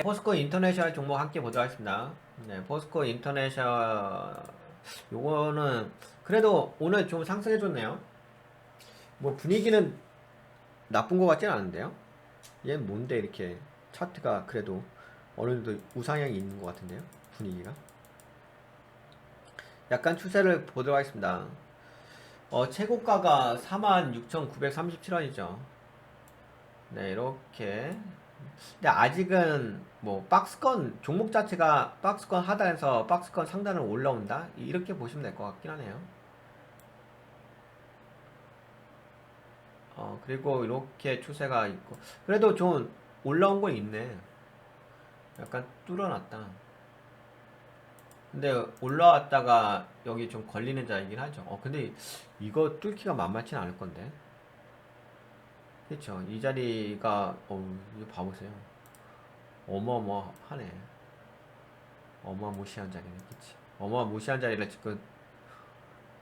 포스코 인터내셔널 종목 함께 보도록 하겠습니다. 네, 포스코 인터내셔널 요거는 그래도 오늘 좀 상승해줬네요. 뭐 분위기는 나쁜 것 같진 않은데요. 얘는 뭔데 이렇게 차트가 그래도 어느 정도 우상향이 있는 것 같은데요. 분위기가. 약간 추세를 보도록 하겠습니다. 최고가가 46,937원이죠. 네, 이렇게. 근데 아직은 뭐 박스권 종목 자체가 박스권 하단에서 박스권 상단으로 올라온다 이렇게 보시면 될 것 같긴 하네요. 그리고 이렇게 추세가 있고 그래도 좀 올라온 건 있네. 약간 뚫어놨다. 근데 올라왔다가 여기 좀 걸리는 자리긴 하죠. 근데 이거 뚫기가 만만치 않을 건데. 그렇죠. 이 자리가 이거 봐보세요. 어마어마하네. 어마무시한 자리네, 그치? 어마무시한 자리를 지금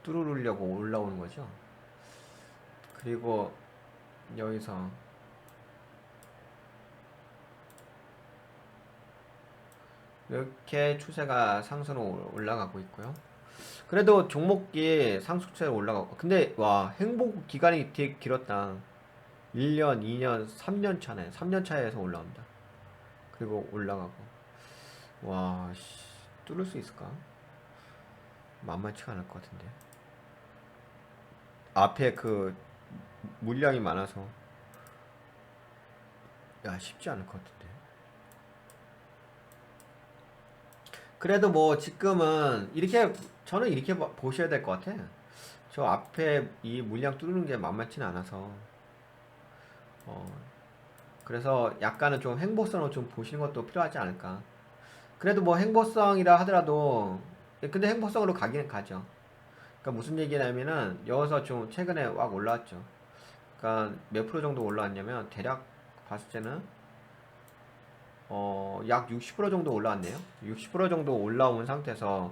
뚫으려고 올라오는 거죠. 그리고 여기서 이렇게 추세가 상승으로 올라가고 있고요. 그래도 종목이 상승세로 올라가고 근데 와 행복 기간이 되게 길었다. 1년, 2년, 3년 차네. 3년 차에서 올라온다. 그리고 올라가고 와 씨, 뚫을 수 있을까? 만만치가 않을 것 같은데. 앞에 그 물량이 많아서 야 쉽지 않을 것 같은데. 그래도 뭐 지금은 이렇게 저는 이렇게 보셔야 될 것 같아. 저 앞에 이 물량 뚫는 게 만만치는 않아서 어 그래서 약간은 좀 행보성을 좀 보시는 것도 필요하지 않을까. 그래도 뭐 행보성이라 하더라도 근데 행보성으로 가기는 가죠. 그러니까 무슨 얘기냐면은 여기서 좀 최근에 막 올라왔죠. 그러니까 몇 프로 정도 올라왔냐면 대략 봤을 때는 약 60% 정도 올라왔네요. 60% 정도 올라온 상태에서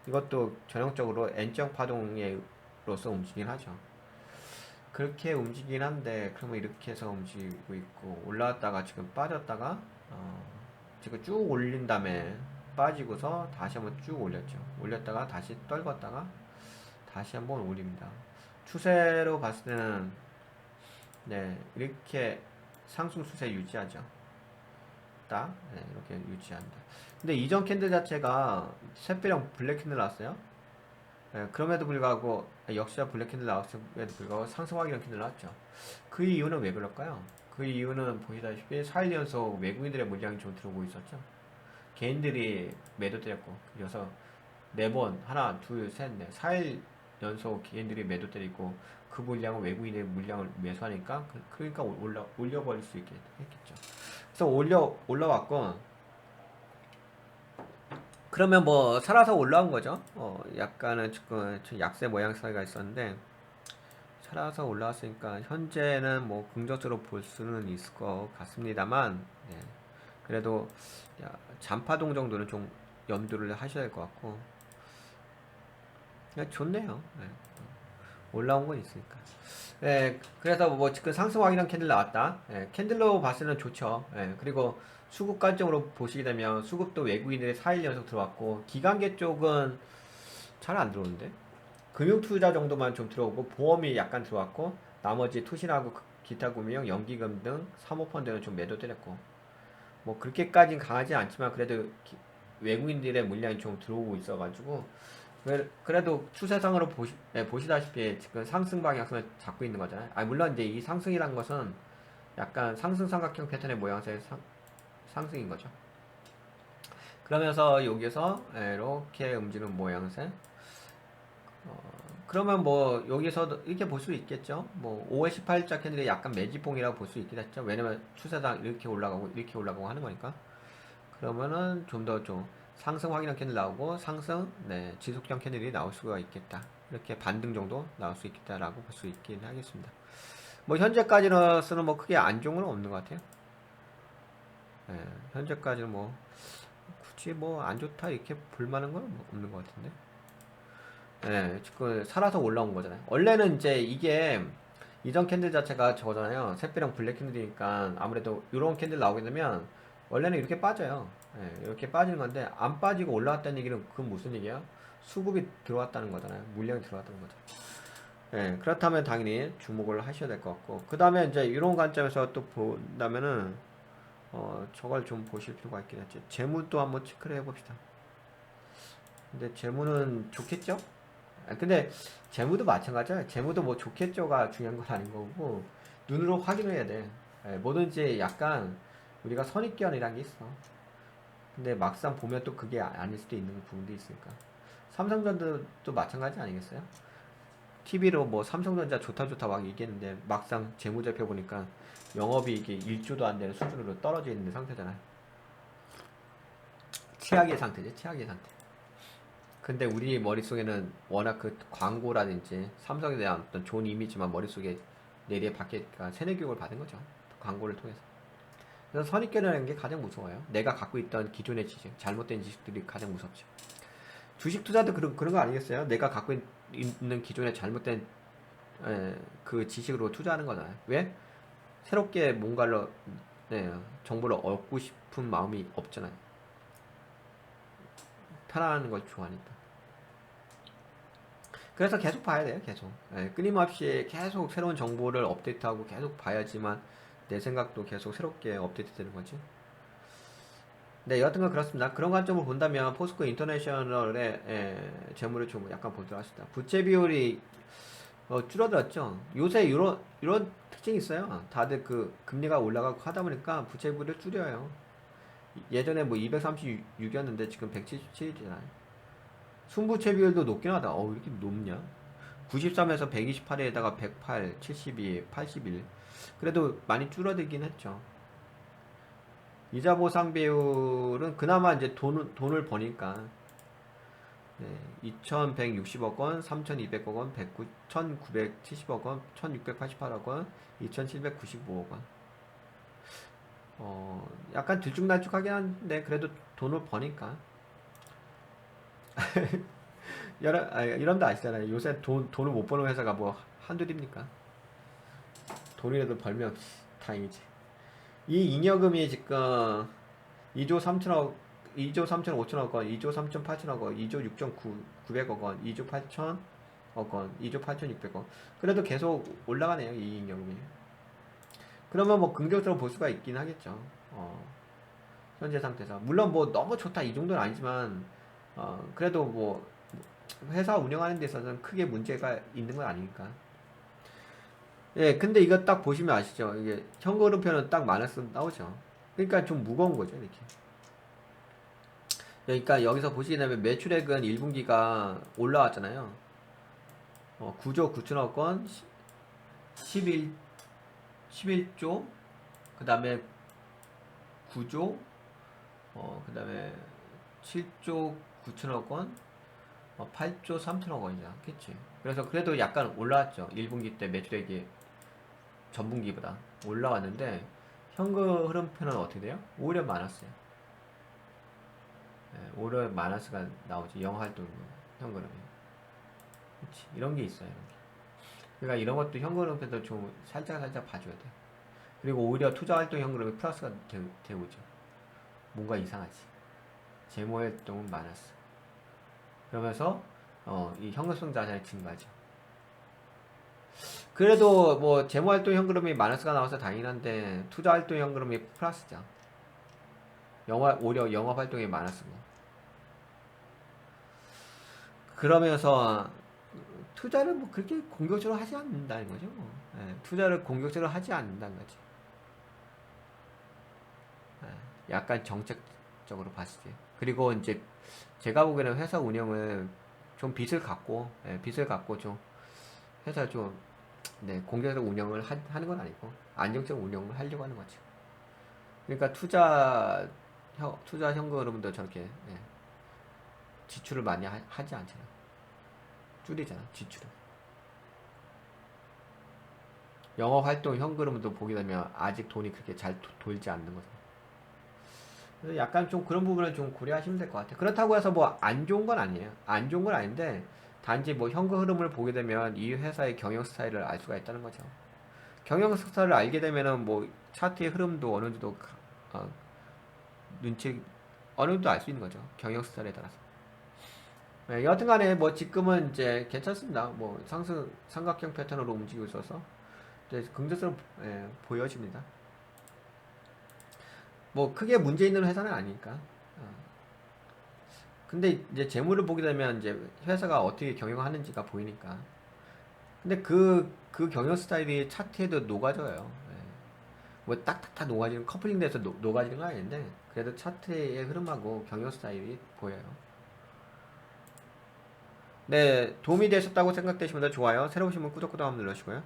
이것도 전형적으로 N정 파동으로서 움직이긴 하죠. 그렇게 움직이긴 한데 그러면 이렇게 해서 움직이고 있고 올라왔다가 지금 빠졌다가 지금 쭉 올린 다음에 빠지고서 다시 한번 쭉 올렸죠. 올렸다가 다시 떨궜다가 다시 한번 올립니다. 추세로 봤을 때는 네 이렇게 상승 추세 유지하죠. 딱 네, 이렇게 유지한다. 근데 이전 캔들 자체가 샛별형 블랙 캔들 나왔어요. 네, 그럼에도 불구하고 역시나 블랙 캔들 나왔음에도 불구하고 상승 확인형 캔들 나왔죠. 그 이유는 왜 그럴까요? 그 이유는 보시다시피 4일 연속 외국인들의 물량이 좀 들어오고 있었죠. 개인들이 매도 때렸고 그래서 4번 하나 둘셋넷 4일 연속 개인들이 매도 때리고 그 물량을 외국인의 물량을 매수하니까 그러니까 올려버릴 수 있게 했겠죠. 그래서 올라왔고 그러면 뭐 살아서 올라온 거죠. 약간은 지금 약세 모양새가 있었는데 살아서 올라왔으니까 현재는 뭐 긍정적으로 볼 수는 있을 것 같습니다만 네. 그래도 잔파동 정도는 좀 염두를 하셔야 될 것 같고 좋네요. 네. 올라온 건 있으니까. 네, 그래서 뭐 지금 상승 확인한 캔들 나왔다. 네, 캔들로 봤을 때는 좋죠. 네, 그리고 수급 관점으로 보시게 되면 수급도 외국인들이 4일 연속 들어왔고 기관계 쪽은 잘 안 들어오는데 금융투자 정도만 좀 들어오고 보험이 약간 들어왔고 나머지 투신하고 기타 금융, 연기금 등 사모펀드는 좀 매도 때렸고 뭐 그렇게까지는 강하지 않지만 그래도 외국인들의 물량이 좀 들어오고 있어가지고 그래도 추세상으로 보시다시피 지금 상승 방향성을 잡고 있는 거잖아요. 물론 이제 이 상승이란 것은 약간 상승 삼각형 패턴의 모양새의 상승인 거죠. 그러면서 여기서 이렇게 움직이는 모양새. 그러면 뭐 여기서 이렇게 볼 수 있겠죠. 뭐 5월 18일자 캔들이 약간 매지봉이라고 볼 수 있겠죠. 왜냐면 추세상 이렇게 올라가고 이렇게 올라가고 하는 거니까. 그러면은 좀 더 좀 상승 확인한 캔들 나오고 상승 지속형 캔들이 나올 수가 있겠다. 이렇게 반등 정도 나올 수 있겠다라고 볼 수 있긴 하겠습니다. 뭐 현재까지는 뭐 크게 안 좋은 건 없는 것 같아요. 현재까지는 뭐 굳이 뭐 안 좋다 이렇게 볼 만한 건 없는 것 같은데. 지금 살아서 올라온 거잖아요. 원래는 이제 이게 이전 캔들 자체가 저거잖아요. 샛별형 블랙 캔들이니까 아무래도 이런 캔들 나오게 되면 원래는 이렇게 빠져요. 예, 이렇게 빠지는 건데 안 빠지고 올라왔다는 얘기는 그건 무슨 얘기야? 수급이 들어왔다는 거잖아요. 물량이 들어왔다는 거죠. 예, 그렇다면 당연히 주목을 하셔야 될 것 같고 그 다음에 이제 이런 관점에서 또 본다면은 저걸 좀 보실 필요가 있긴 했지. 재무도 한번 체크를 해봅시다. 근데 재무는 좋겠죠? 근데 재무도 마찬가지야. 재무도 뭐 좋겠죠가 중요한 건 아닌 거고 눈으로 확인해야 돼. 뭐든지 약간 우리가 선입견이란 게 있어. 근데 막상 보면 또 그게 아닐 수도 있는 부분도 있으니까. 삼성전자도 또 마찬가지 아니겠어요? TV로 뭐 삼성전자 좋다 막 얘기했는데 막상 재무제표 보니까 영업이익이 1조도 안 되는 수준으로 떨어져 있는 상태잖아요. 최악의 상태지, 최악의 상태. 근데 우리 머릿속에는 워낙 그 광고라든지 삼성에 대한 어떤 좋은 이미지만 머릿속에 내리에 박히니까 세뇌 교육을 받은 거죠. 광고를 통해서. 그래서 선입견이라는 게 가장 무서워요. 내가 갖고 있던 기존의 지식, 잘못된 지식들이 가장 무섭죠. 주식 투자도 그런 거 아니겠어요? 내가 갖고 있는 기존의 잘못된 그 지식으로 투자하는 거잖아요. 왜? 새롭게 뭔가를 정보를 얻고 싶은 마음이 없잖아요. 편안한 걸 좋아하니까. 그래서 계속 봐야 돼요. 계속. 끊임없이 계속 새로운 정보를 업데이트하고 계속 봐야지만 내 생각도 계속 새롭게 업데이트 되는 거지. 네, 여하튼간 그렇습니다. 그런 관점을 본다면 포스코 인터내셔널의 재물을 좀 약간 보도록 합시다. 부채 비율이 줄어들었죠. 요새 이런 특징이 있어요. 다들 그 금리가 올라가고 하다 보니까 부채 비율을 줄여요. 예전에 뭐 236이었는데 지금 177이잖아요. 순부채 비율도 높긴 하다. 왜 이렇게 높냐? 93에서 128에다가 108, 72, 81. 그래도 많이 줄어들긴 했죠. 이자 보상 비율은 그나마 이제 돈을 버니까 2,160억 원, 3,200억 원, 1,970억 원, 1,688억 원, 2,795억 원. 약간 들쭉날쭉하긴 한데 그래도 돈을 버니까. 이런도 아시잖아요. 요새 돈을 못 버는 회사가 뭐 한둘입니까? 돈이라도 벌면 다행이지. 이 잉여금이 지금 2조 3천억, 2조 3천 5천억 원, 2조 3천 8천억 원, 2조 6천 9백억 원, 2조 8천억 원, 2조 8천 6백억 원. 그래도 계속 올라가네요, 이 잉여금이. 그러면 뭐 긍정적으로 볼 수가 있긴 하겠죠. 현재 상태에서. 물론 뭐 너무 좋다 이 정도는 아니지만, 그래도 뭐 회사 운영하는 데 있어서는 크게 문제가 있는 건 아니니까. 예, 근데 이거 딱 보시면 아시죠? 이게 현금흐름표는 딱 마이너스 나오죠. 그러니까 좀 무거운 거죠, 이렇게. 그러니까 여기서 보시게 되면 매출액은 1분기가 올라왔잖아요. 9조 9천억 원, 11조, 그 다음에 9조, 그 다음에 7조 9천억 원, 8조 3천억 원이죠. 그치? 그래서 그래도 약간 올라왔죠. 1분기 때 매출액이 전분기보다 올라왔는데 현금 흐름표는 어떻게 돼요? 오히려 많았어요. 오히려 마이너스가 나오지. 영활동 현금흐름이. 그치? 이런 게 있어요. 이런 게. 그러니까 이런 것도 현금흐름표도 좀 살짝 봐줘야 돼. 그리고 오히려 투자활동 현금흐름이 플러스가 되오죠. 뭔가 이상하지. 재무활동은 마이너스. 그러면서 이 현금성 자산이 증가하죠. 그래도 뭐 재무활동 현금흐름이 마이너스가 나와서 다행긴 한데 투자활동 현금흐름이 플러스죠. 오히려 영업활동이 마이너스고. 그러면서 투자를 뭐 그렇게 공격적으로 하지 않는다는 거죠. 투자를 공격적으로 하지 않는다는 거지. 약간 정책적으로 봤을 때. 그리고 이제 제가 보기에는 회사 운영을 좀 빚을 갖고 좀 회사 좀 공격적 운영을 하는 건 아니고 안정적 운영을 하려고 하는 거죠. 그러니까 투자 현금흐름도 저렇게 지출을 많이 하지 않잖아. 줄이잖아 지출을. 영업활동 현금흐름도 보게 되면 아직 돈이 그렇게 잘 돌지 않는 거죠. 그래서 약간 좀 그런 부분을 좀 고려하시면 될 것 같아요. 그렇다고 해서 뭐 안 좋은 건 아니에요. 안 좋은 건 아닌데 단지 뭐 현금 흐름을 보게 되면 이 회사의 경영 스타일을 알 수가 있다는 거죠. 경영 스타일을 알게 되면은 뭐 차트의 흐름도 어느 정도 눈치 어느 정도 알 수 있는 거죠. 경영 스타일에 따라서. 네, 여하튼간에 뭐 지금은 이제 괜찮습니다. 뭐 상승 삼각형 패턴으로 움직이고 있어서 이제 긍정성 보여집니다. 뭐 크게 문제 있는 회사는 아니니까. 근데 이제 재물을 보게 되면 이제 회사가 어떻게 경영하는지가 보이니까. 근데 그 경영 스타일이 차트에도 녹아져요. 예. 뭐 딱딱 다 녹아지는 커플링 돼서 녹아지는 건 아닌데 그래도 차트의 흐름하고 경영 스타일이 보여요. 네, 도움이 되셨다고 생각되시면 좋아요. 새로 오신 분 구독 한번 눌러주시고요.